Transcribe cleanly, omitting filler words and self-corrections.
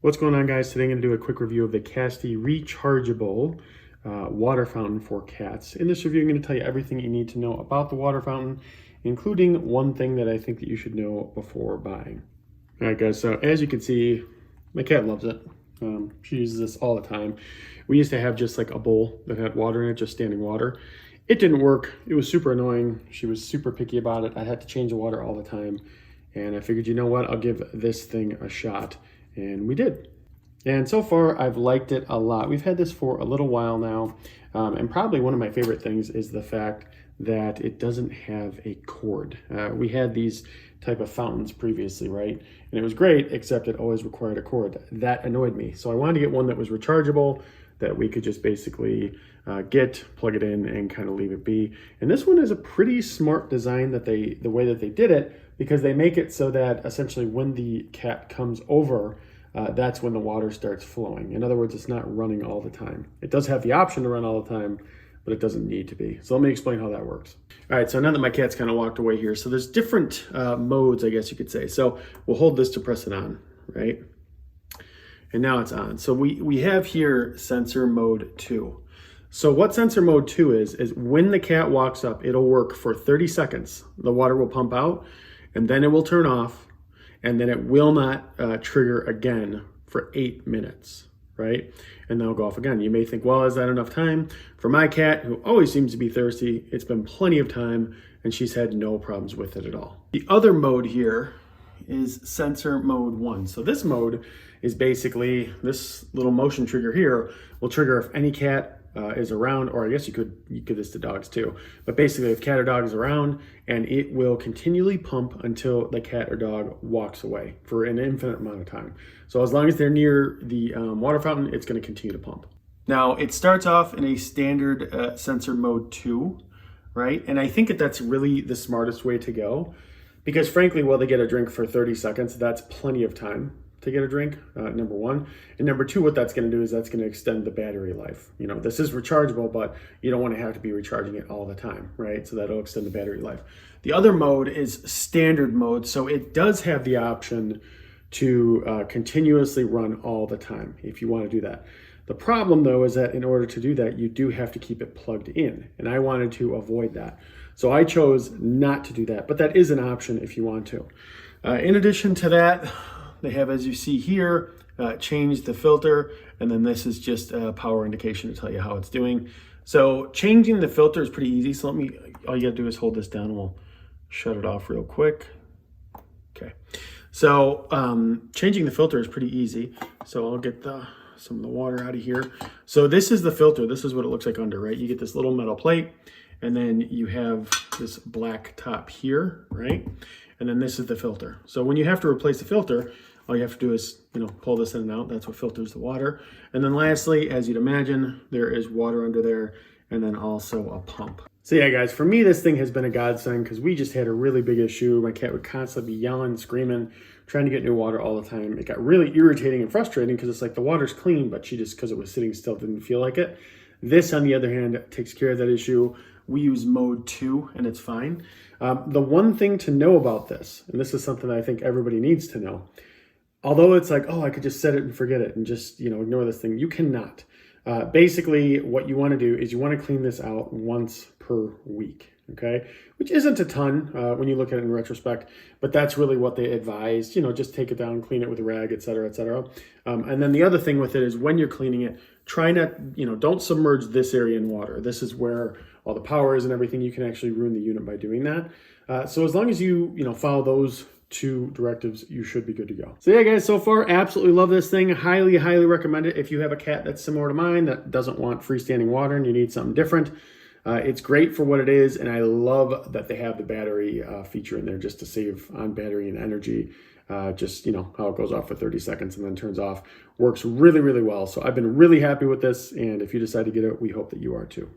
What's going on, guys? Today I'm going to do a quick review of the Kastty rechargeable water fountain for cats. In this review, I'm going to tell you everything you need to know about the water fountain, including one thing that I think that you should know before buying. All right, guys, so as you can see, my cat loves it. She uses this all the time. We used to have just like a bowl that had water in it, just standing water. It didn't work. It was super annoying. She was super picky about it. I had to change the water all the time. And I figured, you know what, I'll give this thing a shot. And we did. And so far, I've liked it a lot. We've had this for a little while now. And probably one of my favorite things is the fact that it doesn't have a cord. We had these type of fountains previously, right? And it was great, except it always required a cord. That annoyed me. So I wanted to get one that was rechargeable, that we could just basically plug it in and kind of leave it be. And this one is a pretty smart design that the way that they did it, because they make it so that essentially when the cat comes over, that's when the water starts flowing. In other words, it's not running all the time. It does have the option to run all the time, but it doesn't need to be. So let me explain how that works. All right, so now that my cat's kind of walked away here, so there's different modes, I guess you could say. So we'll hold this to press it on, right? And now it's on. So we have here sensor mode 2. So what sensor mode 2 is when the cat walks up, it'll work for 30 seconds. The water will pump out, and then it will turn off, and then it will not trigger again for 8 minutes, right? And then it'll go off again. You may think, well, is that enough time? For my cat, who always seems to be thirsty, it's been plenty of time, and she's had no problems with it at all. The other mode here is sensor mode 1. So this mode is basically this little motion trigger here will trigger if any cat is around, or I guess you could give this to dogs too. But basically, if cat or dog is around, and it will continually pump until the cat or dog walks away for an infinite amount of time. So as long as they're near the water fountain, it's going to continue to pump. Now it starts off in a standard sensor mode 2, right? And I think that's really the smartest way to go, because frankly, while they get a drink for 30 seconds, that's plenty of time to get a drink, number one. And number two, what that's going to do is that's going to extend the battery life. You know, this is rechargeable, but you don't want to have to be recharging it all the time, right? So that'll extend the battery life. The other mode is standard mode. So it does have the option to continuously run all the time if you want to do that. The problem, though, is that in order to do that, you do have to keep it plugged in. And I wanted to avoid that. So I chose not to do that, but that is an option if you want to. In addition to that, they have, as you see here, changed the filter, and then this is just a power indication to tell you how it's doing. So changing the filter is pretty easy. So all you gotta do is hold this down and we'll shut it off real quick. Okay, so changing the filter is pretty easy. So I'll get some of the water out of here. So this is the filter. This is what it looks like under, right? You get this little metal plate, and then you have this black top here, right? And then this is the filter. So when you have to replace the filter, all you have to do is, pull this in and out. That's what filters the water. And then lastly, as you'd imagine, there is water under there, and then also a pump. So yeah, guys, for me, this thing has been a godsend, because we just had a really big issue. My cat would constantly be yelling, screaming, trying to get new water all the time. It got really irritating and frustrating, because it's like the water's clean, but she just, because it was sitting still, didn't feel like it. This, on the other hand, takes care of that issue. We use mode 2, and it's fine. The one thing to know about this, and this is something that I think everybody needs to know, although it's like, oh, I could just set it and forget it and just, ignore this thing, you cannot. Basically, what you want to do is you want to clean this out once per week, okay? Which isn't a ton when you look at it in retrospect, but that's really what they advised. Just take it down, clean it with a rag, et cetera, et cetera. And then the other thing with it is when you're cleaning it, try not, don't submerge this area in water. This is where all the power is and everything. You can actually ruin the unit by doing that. So as long as you, follow those 2 directives, you should be good to go. So yeah, guys, so far, absolutely love this thing. Highly, highly recommend it. If you have a cat that's similar to mine that doesn't want freestanding water and you need something different, it's great for what it is. And I love that they have the battery feature in there just to save on battery and energy. Just, how it goes off for 30 seconds and then turns off. Works really, really well. So I've been really happy with this. And if you decide to get it, we hope that you are too.